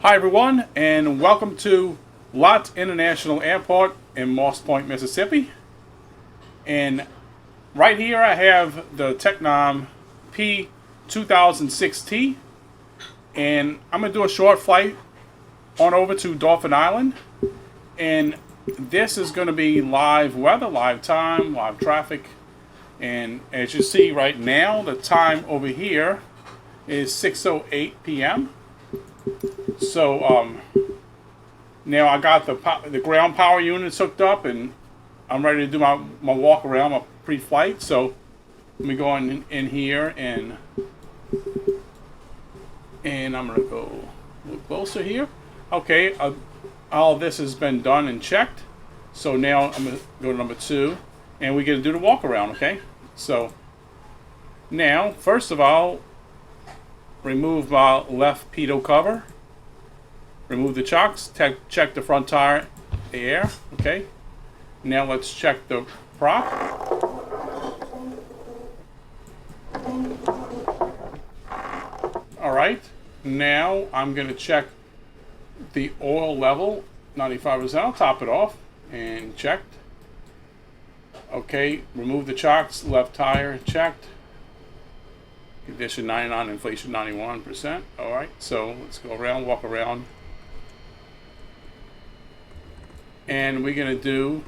Hi everyone, and welcome to Lott International Airport in Moss Point, Mississippi. And right here I have the Tecnam P2006T, and I'm going to do a short flight on over to Dauphin Island. And this is going to be live weather, live time, live traffic. And as you see right now, the time over here is 6:08 p.m. So now I got the ground power units hooked up, and I'm ready to do my walk around, my pre-flight. So let me go in here, and I'm gonna go a little closer here. Okay, all of this has been done and checked. So now I'm gonna go to number 2, and we're gonna do the walk around. Okay, so now first of all, remove my left pitot cover. Remove the chocks, check the front tire air, okay? Now let's check the prop. All right, now I'm gonna check the oil level, 95%. I'll top it off and checked. Okay, remove the chocks, left tire checked. Condition 99, inflation 91%. All right, so let's go around, walk around. And we're going to do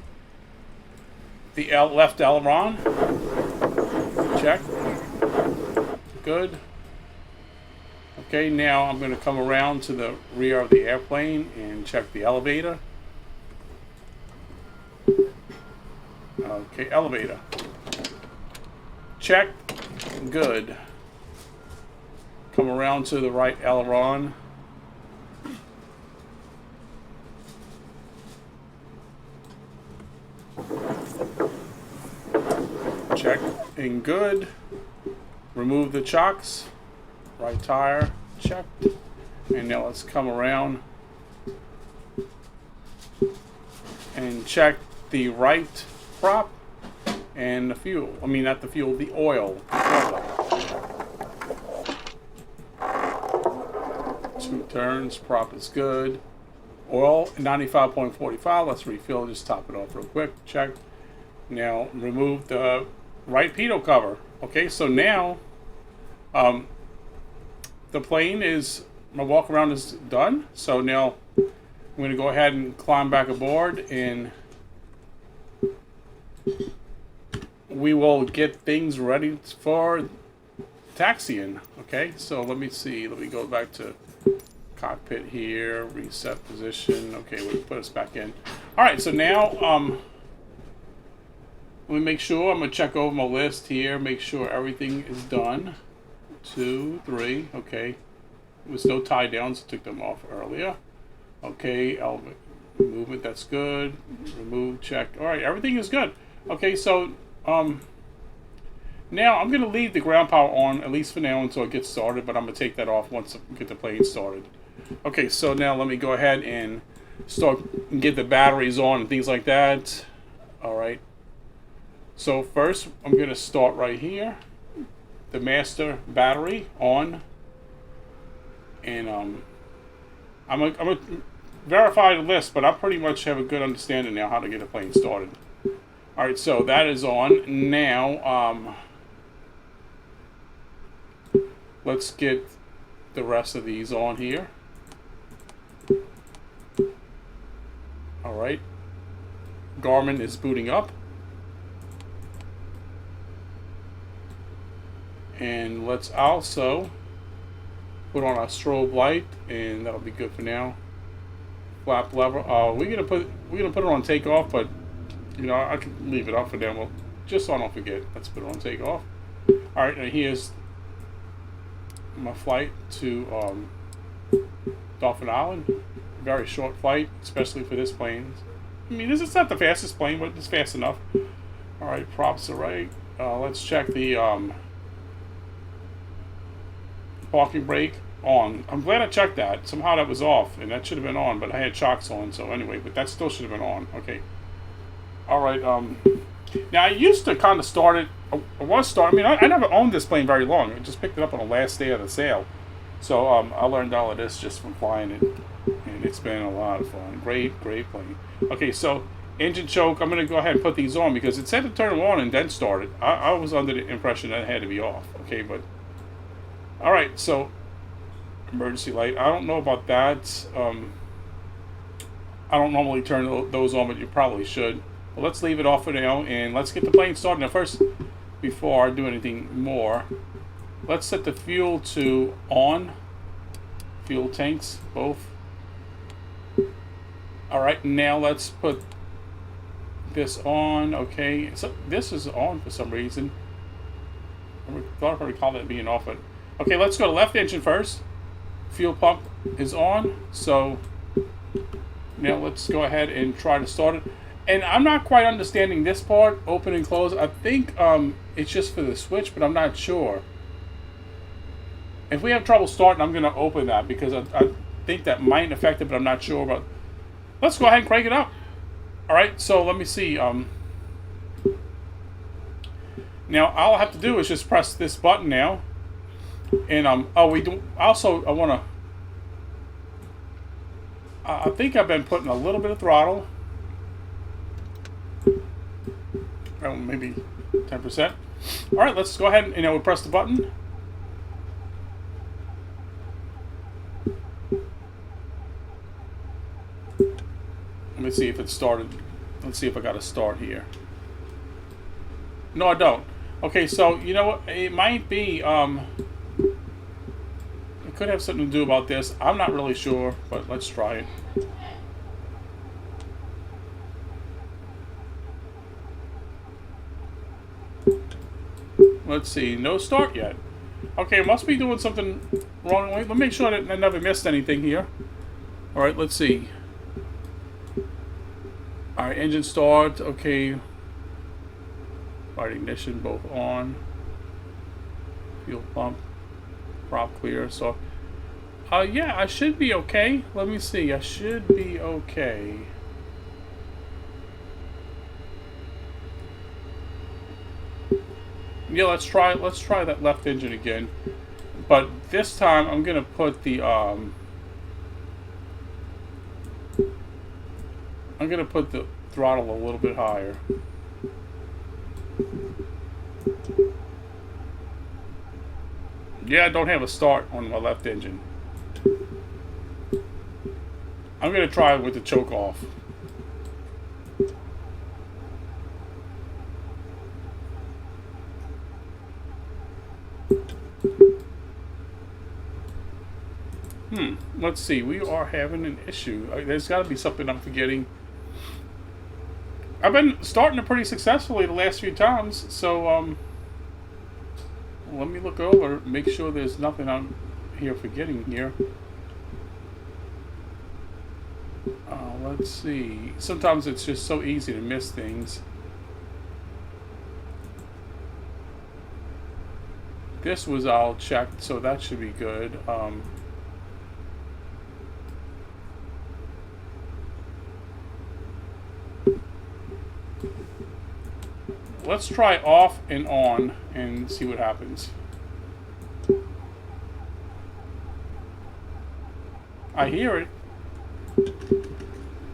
the left aileron. Check. Good. Okay, now I'm going to come around to the rear of the airplane and check the elevator. Okay, elevator. Check. Good. Come around to the right aileron. Check and good. Remove the chocks. Right tire checked. And now let's come around and check the right prop and the fuel. I mean, not the fuel, the oil. 2 turns, prop is good. Oil 95.45. Let's refill. Just top it off real quick. Check. Now remove the right pitot cover. Okay, so now the plane is, my walk around is done. So now I'm going to go ahead and climb back aboard, and we will get things ready for taxiing. Okay, so let me see. Let me go back to cockpit here, reset position. Okay, we'll put us back in. All right, so now let me make sure. I'm gonna check over my list here, make sure everything is done. 2, 3. Okay, there was no tie downs. I took them off earlier. Okay, movement, that's good. Remove, check. All right, everything is good. Okay, so now I'm gonna leave the ground power on, at least for now, until it gets started. But I'm gonna take that off once I get the plane started. Okay, so now let me go ahead and start and get the batteries on and things like that. All right. So first, I'm going to start right here. The master battery on, and I'm gonna verify the list, but I pretty much have a good understanding now how to get a plane started. All right, so that is on now. Let's get the rest of these on here. All right, Garmin is booting up. And let's also put on our strobe light, and that'll be good for now. Flap lever. We're gonna put it on takeoff, but you know, I can leave it up for them. Well, just so I don't forget. Let's put it on takeoff. All right, and here's my flight to Dauphin Island. Very short flight, especially for this plane. I mean, this is not the fastest plane, but it's fast enough. All right, props are right. Let's check the parking brake on. I'm glad I checked that. Somehow that was off, and that should have been on, but I had chocks on, so anyway, but that still should have been on. Okay. All right. Now I used to kind of start it. I mean, I never owned this plane very long. I just picked it up on the last day of the sale. So I learned all of this just from flying it, and it's been a lot of fun. Great plane. Okay, so engine choke. I'm gonna go ahead and put these on because it said to turn them on and then start it. I was under the impression that it had to be off. Okay, but all right. So emergency light. I don't know about that. I don't normally turn those on, but you probably should. But let's leave it off for now, and let's get the plane started. Now first, before I do anything more, let's set the fuel to on. Fuel tanks, both. Alright, now let's put this on. Okay, so this is on for some reason. I thought I recall that being off, but okay, let's go to left engine first. Fuel pump is on, so now let's go ahead and try to start it. And I'm not quite understanding this part, open and close. I think it's just for the switch, but I'm not sure. If we have trouble starting, I'm going to open that because I think that might affect it, but I'm not sure. But let's go ahead and crank it up. All right, so let me see. Now all I have to do is just press this button now, and oh, we do also. I want to. I think I've been putting a little bit of throttle. Oh, maybe 10%. All right, let's go ahead and we'll press the button. Let me see if it started. Let's see if I got a start here. No, I don't. Okay, so you know what? It might be. It could have something to do about this. I'm not really sure, but let's try it. Let's see. No start yet. Okay, it must be doing something wrong. Let me make sure that I never missed anything here. All right, let's see. All right, engine start. Okay. Fire ignition both on. Fuel pump. Prop clear. So, yeah, I should be okay. Let me see. I should be okay. Yeah, let's try that left engine again. But this time I'm gonna put the throttle a little bit higher. Yeah, I don't have a start on my left engine. I'm gonna try it with the choke off. Let's see. We are having an issue. There's got to be something I'm forgetting. I've been starting it pretty successfully the last few times, so let me look over, make sure there's nothing I'm here forgetting here. Let's see. Sometimes it's just so easy to miss things. This was all checked, so that should be good. Let's try off and on and see what happens. I hear it. A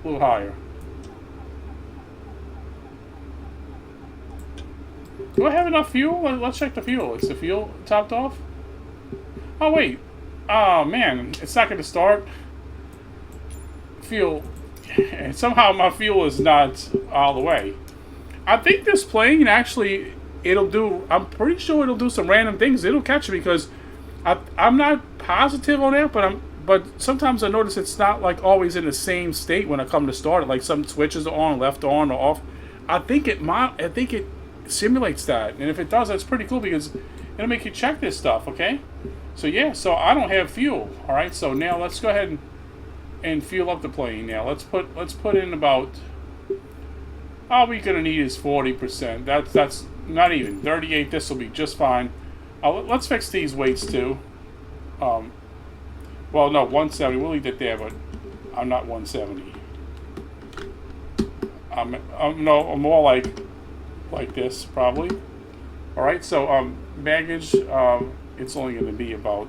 little higher. Do I have enough fuel? Let's check the fuel. Is the fuel topped off? Oh, wait. Oh, man. It's not going to start. Fuel. Somehow my fuel is not all the way. I think this plane actually, I'm pretty sure it'll do some random things. It'll catch it because I'm not positive on that, but sometimes I notice it's not like always in the same state when I come to start it. Like some switches are on, left on, or off. I think it simulates that, and if it does, that's pretty cool because it'll make you check this stuff. Okay, so yeah, so I don't have fuel. All right, so now let's go ahead and fuel up the plane. Now let's put in about. All we're gonna need is 40%. That's not even 38. This will be just fine. Let's fix these weights too. Well, no, 170. We'll leave it there, but I'm not 170. I'm more like this probably. All right. So baggage. It's only gonna be about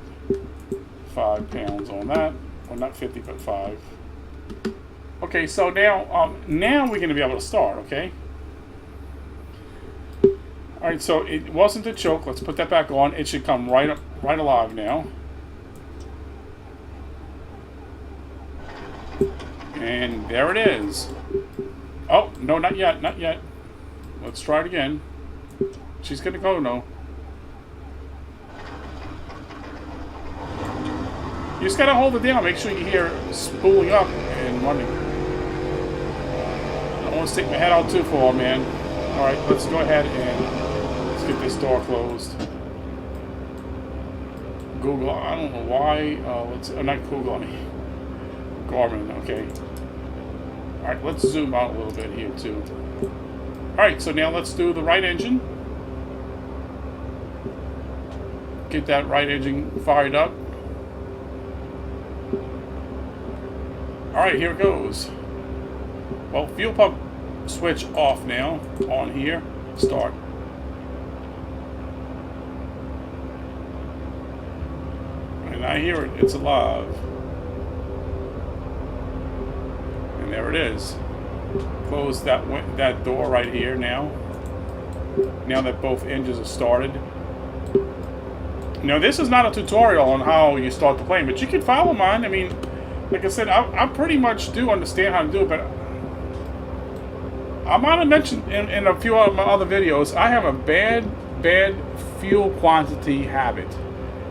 5 pounds on that. Well, not 50, but 5. Okay, so now, now we're going to be able to start, okay? Alright, so it wasn't a choke. Let's put that back on. It should come right alive now. And there it is. Oh, no, not yet, not yet. Let's try it again. She's going to go, no. You just got to hold it down. Make sure you hear spooling up and running. I don't want to stick my head out too far, man. Alright, let's go ahead and let's get this door closed. Google, I don't know why. Not Google, I mean Garmin, okay. Alright, let's zoom out a little bit here too. Alright, so now let's do the right engine. Get that right engine fired up. Alright, here it goes. Well, fuel pump switch off now. On here. Start. And I hear it. It's alive. And there it is. Close that door right here now. Now that both engines are started. Now, this is not a tutorial on how you start the plane, but you can follow mine. I mean, like I said, I pretty much do understand how to do it, but I might have mentioned in a few of my other videos, I have a bad fuel quantity habit.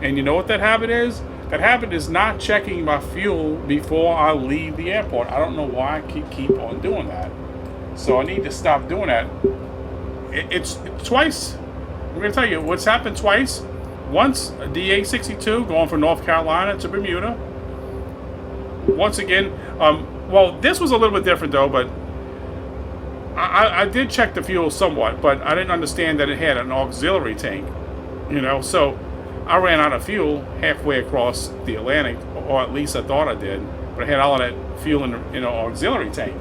And you know what that habit is? That habit is not checking my fuel before I leave the airport. I don't know why I keep on doing that. So I need to stop doing that. It's twice. I'm going to tell you what's happened twice. Once a DA-62 going from North Carolina to Bermuda. Once again, well, this was a little bit different though, but I did check the fuel somewhat, but I didn't understand that it had an auxiliary tank, you know, so I ran out of fuel halfway across the Atlantic, or at least I thought I did, but I had all of that fuel in an auxiliary tank.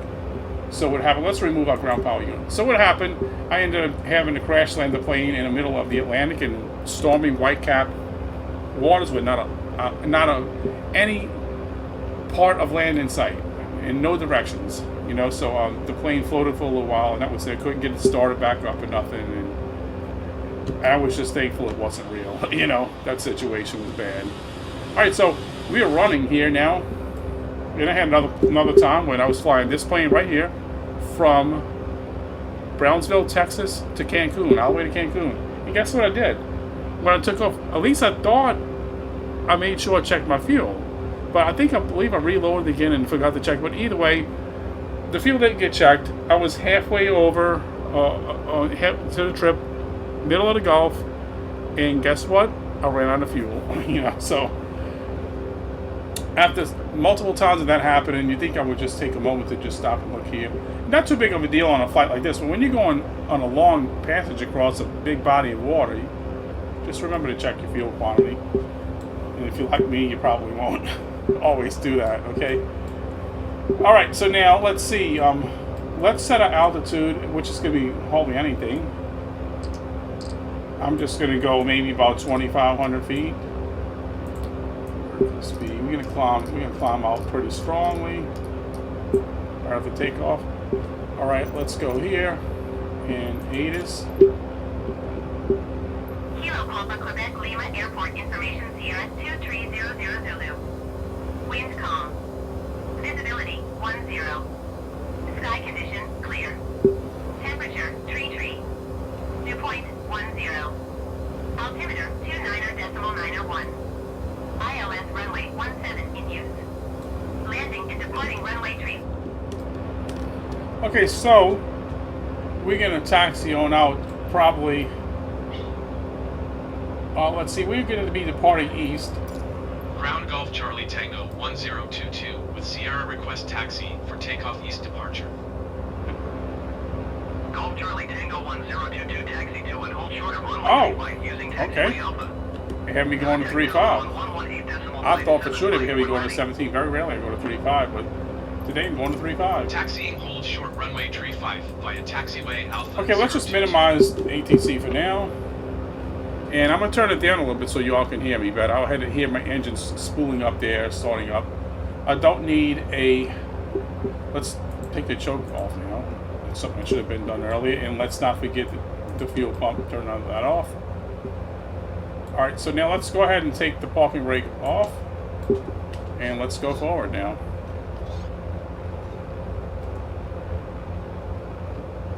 So what happened, let's remove our ground power unit. So what happened, I ended up having to crash land the plane in the middle of the Atlantic in stormy white-capped waters with not any part of land in sight, in no directions, you know. So the plane floated for a little while, and that was it. Couldn't get it started back up or nothing, and I was just thankful it wasn't real. You know, that situation was bad. All right, so we are running here now, and I had another time when I was flying this plane right here from Brownsville, Texas to Cancun, all the way to Cancun. And guess what I did? When I took off, at least I thought I made sure I checked my fuel. But I believe I reloaded again and forgot to check. But either way, the fuel didn't get checked. I was halfway over to the trip, middle of the Gulf, and guess what? I ran out of fuel. You know, so after multiple times of that happening, you think I would just take a moment to just stop and look here. Not too big of a deal on a flight like this, but when you're going on a long passage across a big body of water, just remember to check your fuel quantity. And if you're like me, you probably won't always do that, okay? All right, so now let's see. Let's set our altitude, which is going to be hardly anything. I'm just going to go maybe about 2,500 feet. Speed. We're gonna climb out pretty strongly right after takeoff. All right, let's go here and ATIS. Kilo Papa Quebec Lima Airport Information Sierra 23000 Zulu. Wind calm. Visibility 10. Sky condition clear. Temperature tree. Dew point 10. Altimeter 29.901. ILS runway 17 in use. Landing and departing runway tree. Okay, so we're gonna taxi on out probably. Let's see, we're going to be departing east. Ground Golf Charlie Tango 1022 with Sierra request taxi for takeoff east departure. Golf Charlie Tango 1022 taxi to and hold short of runway using taxiway Alpha. They have me going to 3.5. I thought for sure they would have me going to 17. Very rarely I go to 3.5, but today I'm going to 3.5. Taxiing hold short runway 35 via taxiway Alpha. Okay, let's just minimize ATC for now. And I'm going to turn it down a little bit so you all can hear me better. I'll have to hear my engines spooling up there, starting up. I don't need a... Let's take the choke off now. That's something that should have been done earlier. And let's not forget the fuel pump, turn that off. Alright, so now let's go ahead and take the parking brake off. And let's go forward now.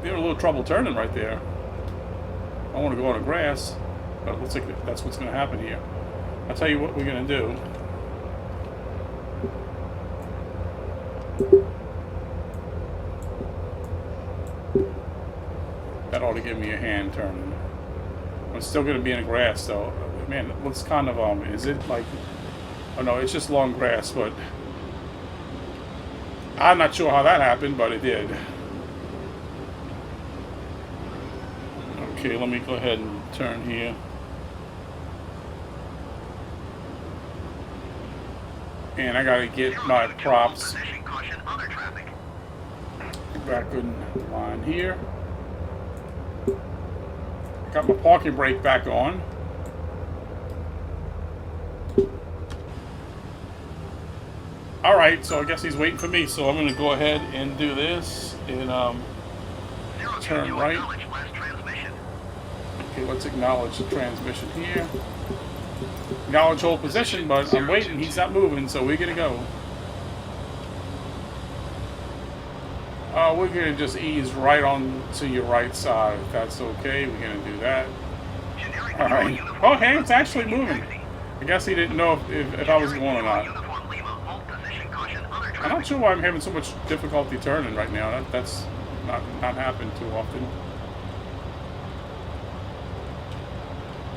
We had a little trouble turning right there. I want to go on the grass, but it looks like that's what's going to happen here. I'll tell you what we're going to do. That ought to give me a hand turning. I'm still going to be in the grass, though. Man, it looks kind of, is it like... Oh, no, it's just long grass, but... I'm not sure how that happened, but it did. Okay, let me go ahead and turn here. And I gotta get my props back in line here. Got my parking brake back on. Alright, so I guess he's waiting for me, so I'm gonna go ahead and do this and turn right. Okay, let's acknowledge the transmission here. Acknowledge hold position, but I'm waiting. He's not moving, so we're gonna go. We're gonna just ease right on to your right side. If that's okay, we're gonna do that. All right. Oh, hey, it's actually moving. I guess he didn't know if I was going or not. I'm not sure why I'm having so much difficulty turning right now. That's not happened too often.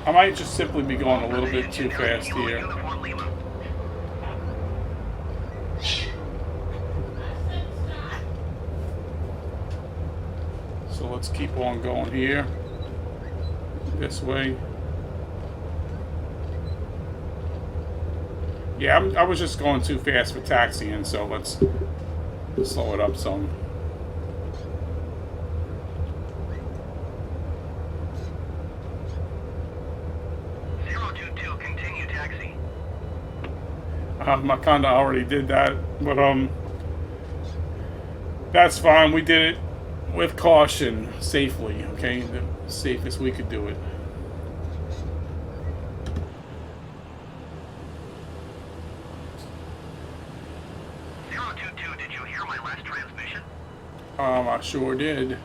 I might just simply be going a little bit too fast here. So let's keep on going here. This way. Yeah, I was just going too fast for taxiing, so let's slow it up some. I kinda already did that, but that's fine. We did it with caution, safely, okay? The safest we could do it. Did you hear my last transmission? I sure did.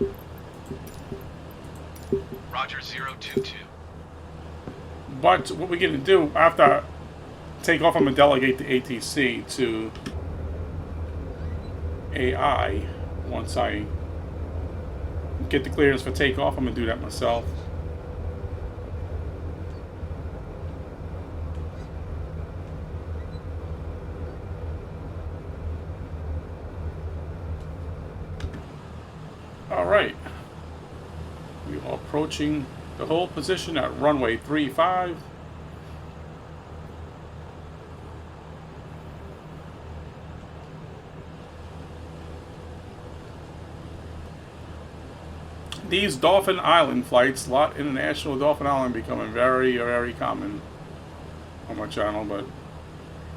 Roger 022. But what we're gonna do after I take off, I'm gonna delegate the ATC to AI. Once I get the clearance for takeoff, I'm gonna do that myself. Alright. We are approaching the hold position at runway 35. These Dauphin Island flights, Lott International Dauphin Island, becoming very, very common on my channel. But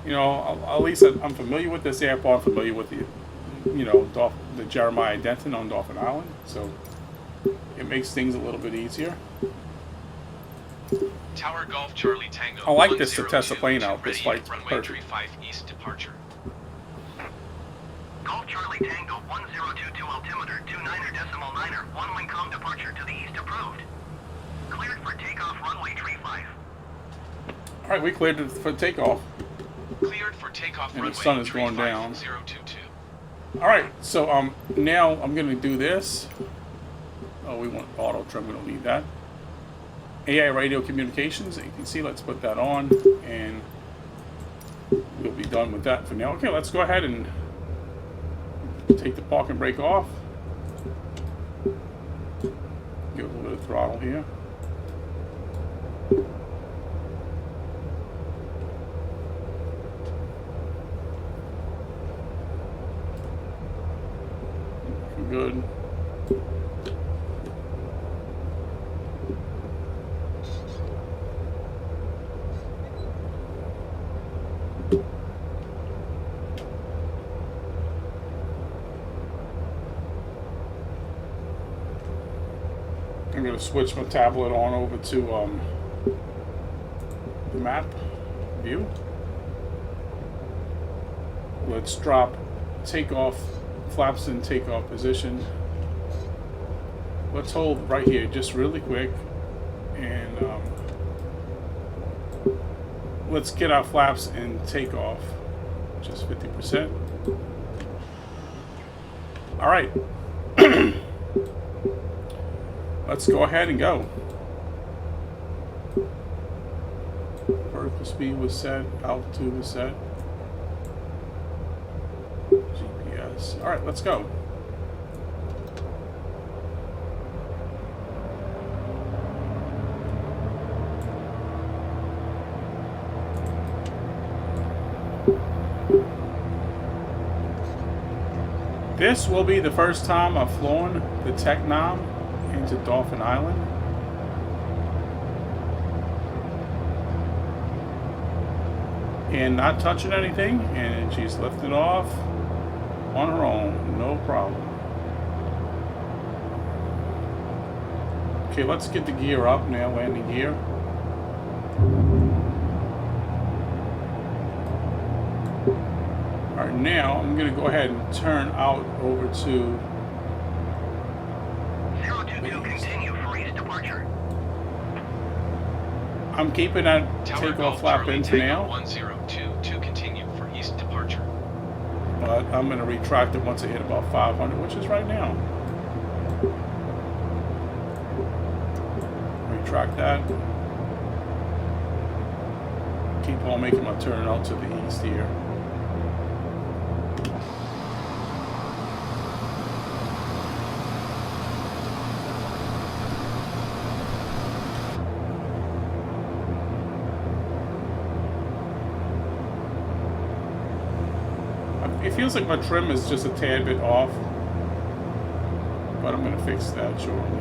you know, at least I'm familiar with this airport. I'm familiar with the, you know, the Jeremiah Denton on Dauphin Island, so it makes things a little bit easier. Tower Golf Charlie Tango. I like this to test the plane out. This flight's runway perfect. 35 east departure. Golf Charlie Tango 1022 altimeter 29er.9er 1 wing com departure to the east approved. Cleared for takeoff runway 35. Alright, we cleared it for takeoff. Cleared for takeoff And runway the sun is going down. 022. Alright, so now I'm gonna do this. Oh, we want auto trim, we don't need that. AI radio communications, you can see, let's put that on, and we'll be done with that for now. Okay, let's go ahead and take the parking brake off. Give it a little bit of throttle here. Good. I'm going to switch my tablet on over to the map view. Let's drop takeoff, flaps in takeoff position. Let's hold right here just really quick, and let's get our flaps in takeoff, just 50%. All right. Let's go ahead and go. Vertical speed was set, altitude was set. GPS. All right, let's go. This will be the first time I've flown the Tecnam into Dauphin Island. And not touching anything, and she's lifted off on her own, no problem. Okay, let's get the gear up now, landing gear. Alright, now I'm going to go ahead and turn out over to 022, continue for east departure. I'm keeping that Tower takeoff Golf flap Charlie into Tango now, 1022 continue for east departure. but I'm going to retract it once I hit about 500, which is right now. Retract that. Keep on making my turn out to the east here. It feels like my trim is just a tad bit off, but I'm going to fix that shortly.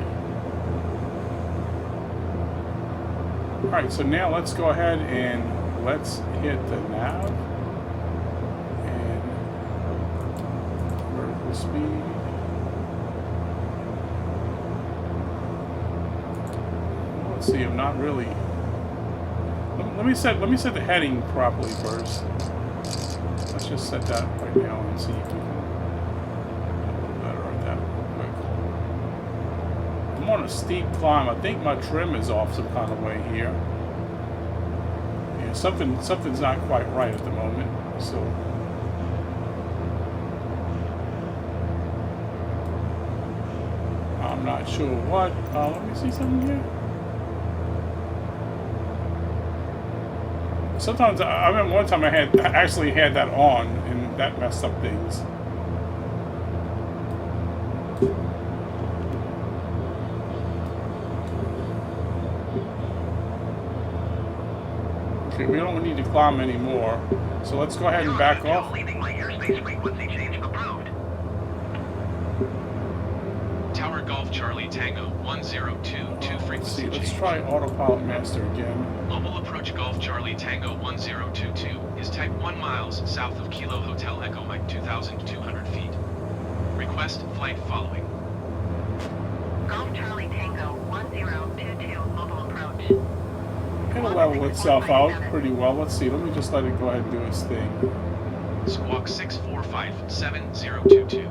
Alright, so now let's go ahead and let's hit the nav and vertical speed. Let's see, I'm not really. Let me set the heading properly first. Let's just set that right now and see if we can do a little better at that real quick. I'm on a steep climb. I think my trim is off some kind of way here. Yeah, something's not quite right at the moment. So I'm not sure what. Let me see something here. Sometimes I remember one time I actually had that on, and that messed up things. Okay, we don't need to climb anymore, so let's go ahead and back off. Leaving my airspace frequency change approved. Tower Golf Charlie Tango 1022 frequency Let's change. try Autopilot Master again. Mobile approach Golf Charlie Tango 1022 is type 1 miles south of Kilo Hotel Echo Mike 2,200 feet. Request flight following. Golf Charlie Tango 1022 mobile approach. It'll level itself out pretty well. Let's see. Let me just let it go ahead and do its thing. Squawk 6457022.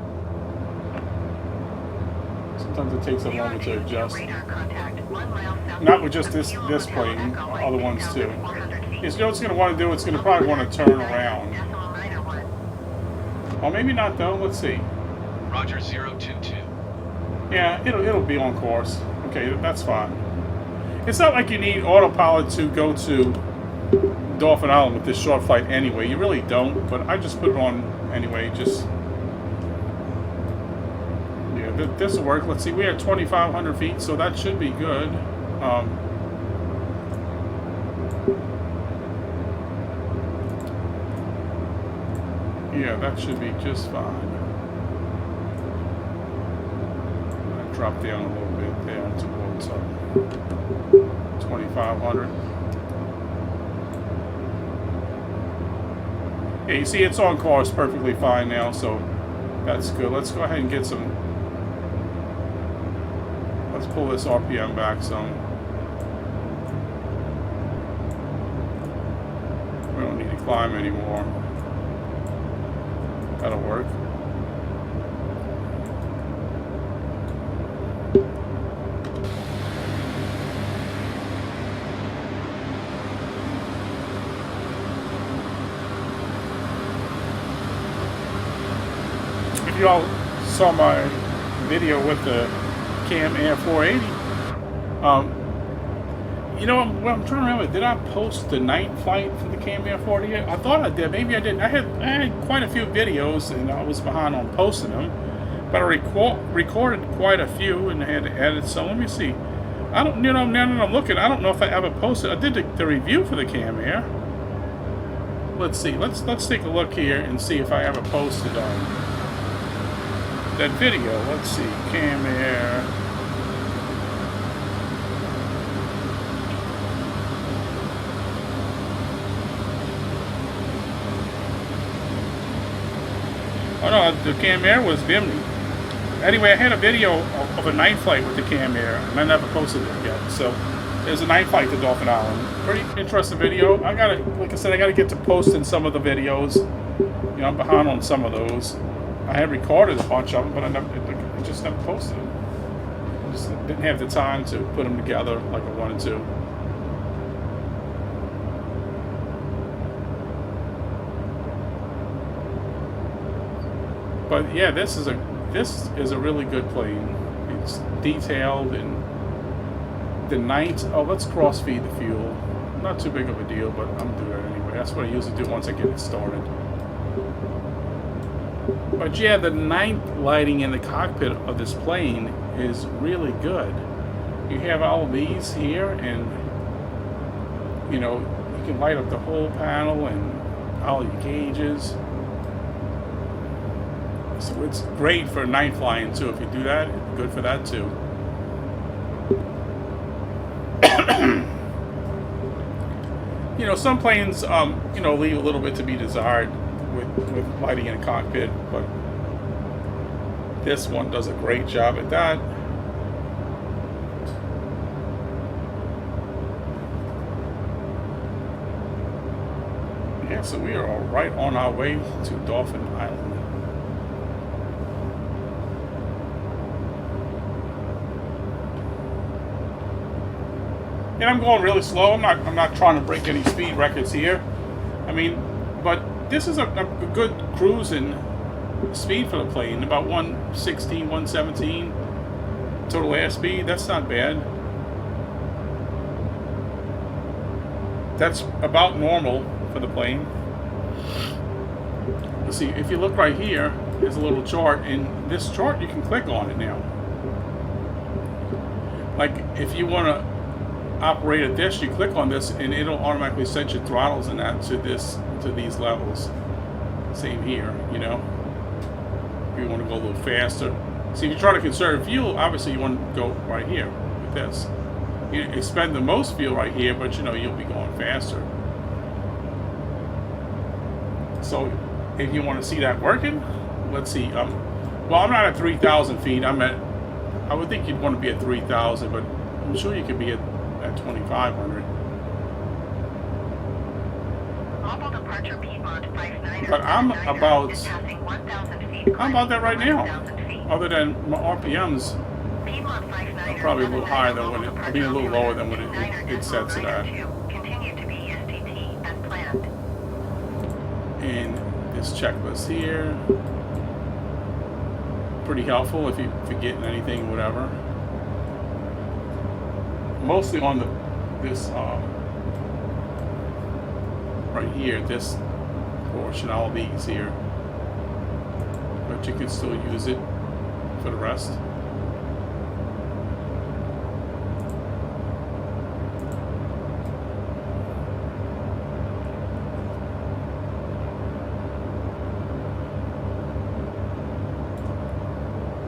Sometimes it takes a moment to adjust. Radar contact 1 mile south. Not with just this plane, other ones too. Yes, you know what it's going to want to do? It's going to probably want to turn around. Or maybe not though. Let's see. Roger 022. Yeah, it'll be on course. Okay, that's fine. It's not like you need autopilot to go to Dauphin Island with this short flight anyway. You really don't, but I just put it on anyway. Just yeah, this will work. Let's see, we are 2,500 feet, so that should be good. Yeah, that should be just fine. I dropped down a little bit there towards 2,500. Yeah, you see it's on course perfectly fine now, so that's good. Let's go ahead and get some. Let's pull this RPM back some. We don't need to climb anymore. That'll work. If you all saw my video with the Cam Air 480, you know, I'm trying to remember, did I post the night flight for the Cam Air 480? I thought I did, maybe I didn't. I had quite a few videos and I was behind on posting them, but I recorded quite a few and I had to edit some. Let me see. I don't, you know, now that I'm looking, I don't know if I ever posted. I did the review for the Cam Air. Let's see, let's take a look here and see if I ever posted that video. Let's see, Cam Air. Oh no, the Cam Air was Bimini. Anyway, I had a video of a night flight with the Cam Air, and I never posted it yet. So there's a night flight to Dauphin Island. Pretty interesting video. I gotta, like I said, I gotta get to posting some of the videos. You know, I'm behind on some of those. I had recorded a bunch of them, but I just never posted them. I just didn't have the time to put them together like I wanted to. But yeah, this is a really good plane. It's detailed and the night. Oh, let's cross feed the fuel. Not too big of a deal, but I'm doing it anyway. That's what I usually do once I get it started. But yeah, the night lighting in the cockpit of this plane is really good. You have all of these here, and you know, you can light up the whole panel and all your gauges. So it's great for night flying too. If you do that, it's good for that too. You know, some planes, you know, leave a little bit to be desired with lighting in a cockpit, but this one does a great job at that. Yeah, so we are right on our way to Dauphin Island. And I'm going really slow. I'm not trying to break any speed records here. I mean, but this is a good cruising speed for the plane. About 116, 117 total airspeed. That's not bad. That's about normal for the plane. Let's see, if you look right here, there's a little chart, and this chart you can click on it now. Like if you want to operate at this, you click on this and it'll automatically set your throttles and that to these levels. Same here, you know. If you want to go a little faster. See, if you try to conserve fuel, obviously you want to go right here with this. You expend the most fuel right here, but you know you'll be going faster. So if you want to see that working, let's see. Well, I'm not at 3,000 feet. I would think you'd want to be at 3,000, but I'm sure you could be at 2,500. But I'm about that right now. Other than my RPMs are probably a little higher than what it, being a little lower than what it sets it at. And this checklist here, pretty helpful if you're getting anything, whatever. Mostly on this right here, this portion, all these here, but you can still use it for the rest.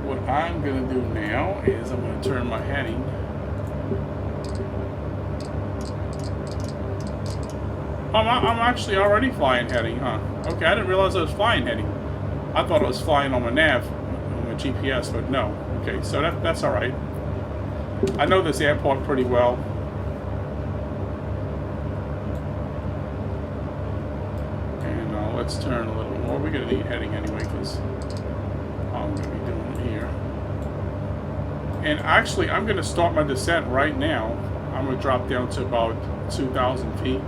What I'm going to do now is I'm going to turn my heading. I'm actually already flying heading, huh? Okay, I didn't realize I was flying heading. I thought I was flying on my nav, on my GPS, but no. Okay, so that's all right. I know this airport pretty well. And let's turn a little more. We're going to need heading anyway because I'm going to be doing it here. And actually, I'm going to start my descent right now. I'm going to drop down to about 2,000 feet.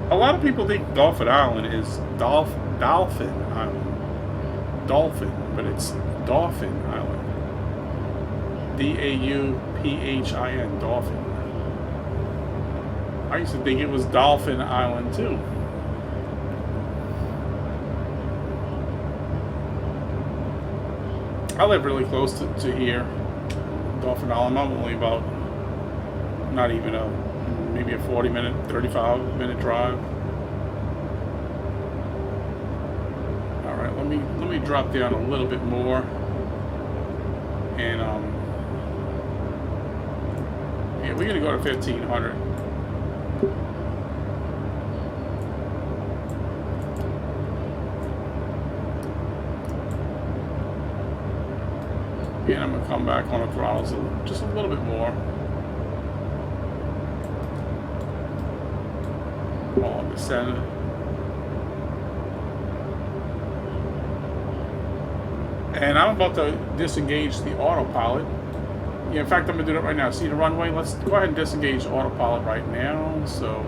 A lot of people think Dauphin Island is Dauphin Island. Dolphin, but it's Dauphin Island. D-A-U-P-H-I-N, Dauphin. I used to think it was Dauphin Island too. I live really close to here, Dauphin Island. I'm only about, not even maybe a 40-minute, 35-minute drive. All right, let me drop down a little bit more, and yeah, we're gonna go to 1,500. And I'm gonna come back on the throttles just a little bit more. While I'm descending. And I'm about to disengage the autopilot. Yeah, in fact, I'm gonna do that right now. See the runway? Let's go ahead and disengage autopilot right now. So,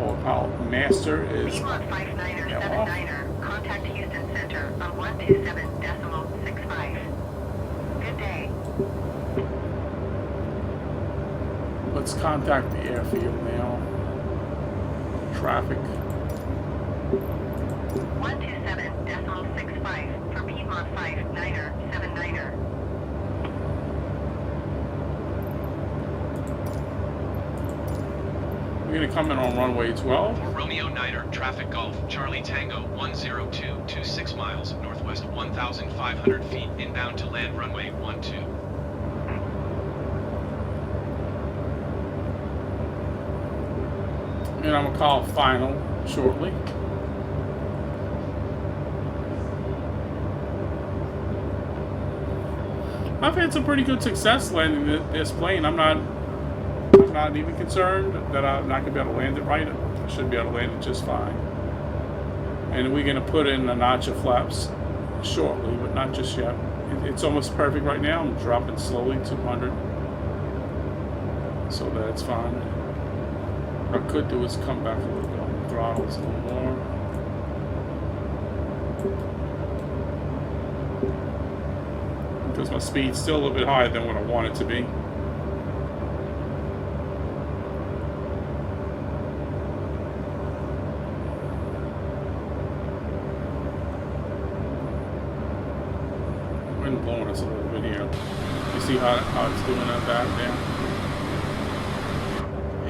autopilot master is Lott 59er, contact Houston Center on 127.65. Good day. Let's contact the airfield now. Traffic. 127.65 for Piedmont 59er, 79er. We're gonna come in on runway 12. For Romeo Niner, traffic Golf, Charlie Tango 10226 miles, northwest 1,500 feet, inbound to land runway 12. And I'm gonna call final shortly. I've had some pretty good success landing this plane. I'm not even concerned that I'm not gonna be able to land it right. I should be able to land it just fine. And we're gonna put in a notch of flaps shortly, but not just yet. It's almost perfect right now. I'm dropping slowly 200, so that's fine. What I could do is come back a little bit on the throttles a little more. Because my speed's still a little bit higher than what I want it to be. Wind blowing us a little bit here. You see how it's doing that back there?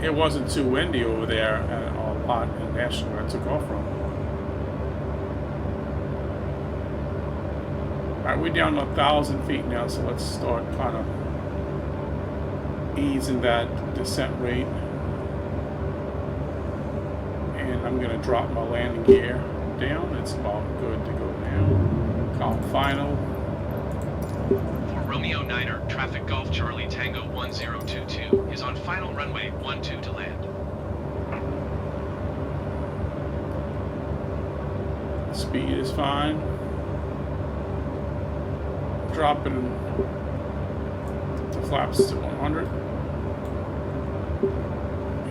It wasn't too windy over there at Lott International where I took off from. Alright, we're down to 1,000 feet now, so let's start kind of easing that descent rate. And I'm going to drop my landing gear down. It's about good to go down. Call final. For Romeo Niner, traffic Golf, Charlie Tango 1022 is on final runway 12 to land. Speed is fine. Dropping the flaps to 100.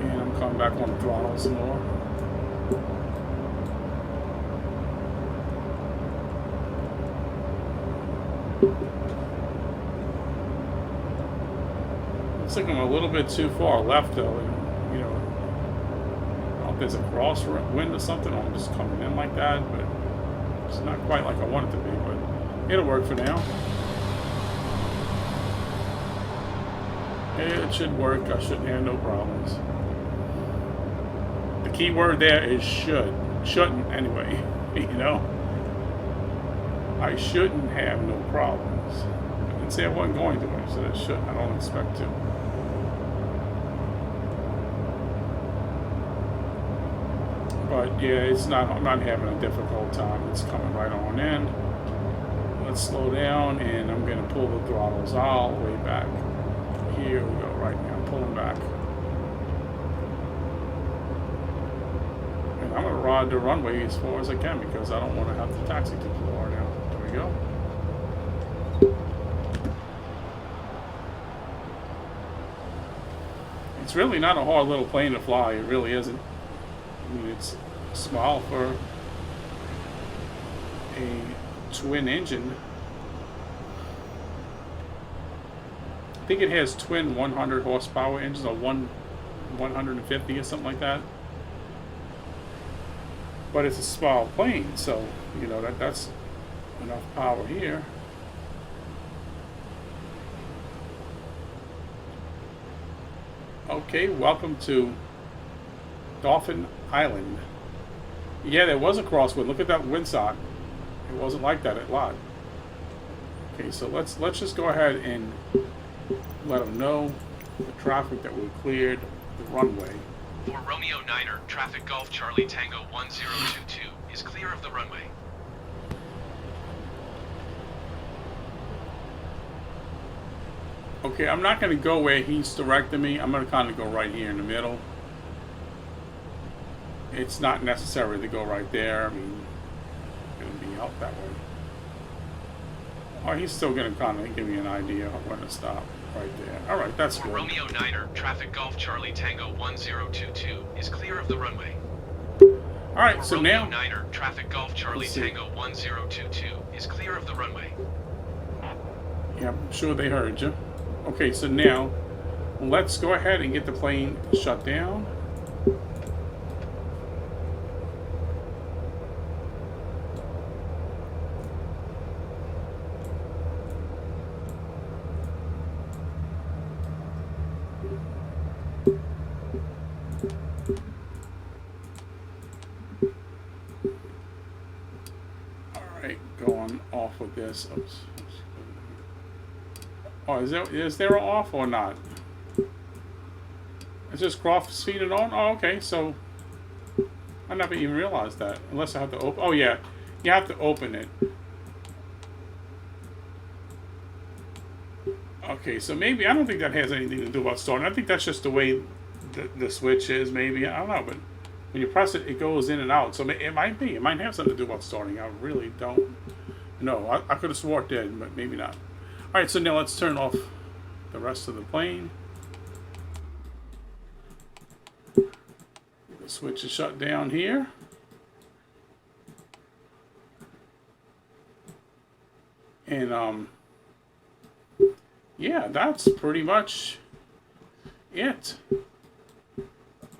And I'm coming back on the throttle some more. Looks like I'm a little bit too far left though. And, you know, I don't know if there's a crosswind or something, or I'm just coming in like that, but it's not quite like I want it to be, but it'll work for now. It should work. I shouldn't have no problems. The key word there is should. Shouldn't, anyway. You know? I shouldn't have no problems. I didn't say I wasn't going to. I said I shouldn't. I don't expect to. But yeah, it's not. I'm not having a difficult time. It's coming right on in. Let's slow down, and I'm going to pull the throttles all the way back. Here we go. Right now, I'm pulling back. I'm going to ride the runway as far as I can because I don't want to have to taxi too far now. There we go. It's really not a hard little plane to fly. It really isn't. I mean, it's small for a twin engine. I think it has twin 100 horsepower engines, or 150 or something like that. But it's a small plane, so you know that's enough power here. Okay, welcome to Dauphin Island. Yeah, there was a crosswind. Look at that windsock. It wasn't like that at Lott. Okay, so let's just go ahead and let them know the traffic that we cleared the runway. For Romeo 9er, traffic Golf Charlie Tango 1022 is clear of the runway. Okay, I'm not going to go where he's directing me. I'm going to kind of go right here in the middle. It's not necessary to go right there. I mean, it's going to be out that way. Oh, he's still going to kind of give me an idea of when to stop right there. All right, that's For good. Romeo 9er, traffic Golf Charlie Tango 1022 is clear of the runway. All right, For so Romeo now 9er, traffic Golf Charlie Let's see. Tango 1022 is clear of the runway. Yeah, I'm sure they heard you. Okay, so now let's go ahead and get the plane shut down. All right, going off with this. Oops. Oh, is there an off or not? It's just cross feed it on? Oh, okay, so I never even realized that. Unless I have to open. Oh, yeah. You have to open it. Okay, so maybe, I don't think that has anything to do about starting. I think that's just the way the switch is, maybe. I don't know, but when you press it, it goes in and out. So it might be. It might have something to do about starting. I really don't know. I could have swore it did, but maybe not. All right, so now let's turn off the rest of the plane. The switch is shut down here. And yeah, that's pretty much it.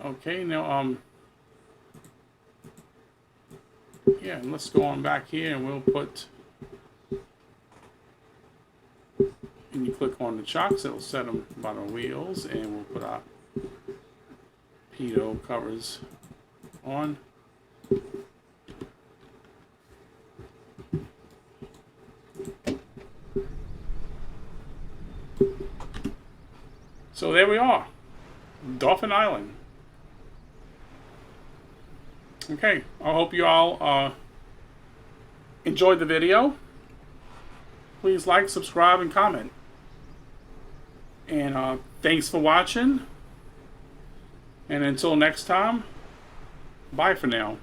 Okay, now yeah, let's go on back here and we'll put, and you click on the chocks, it'll set them by the wheels, and we'll put our pitot covers on. So there we are, Dauphin Island. Okay, I hope you all enjoyed the video. Please like, subscribe, and comment. And thanks for watching. And until next time, bye for now.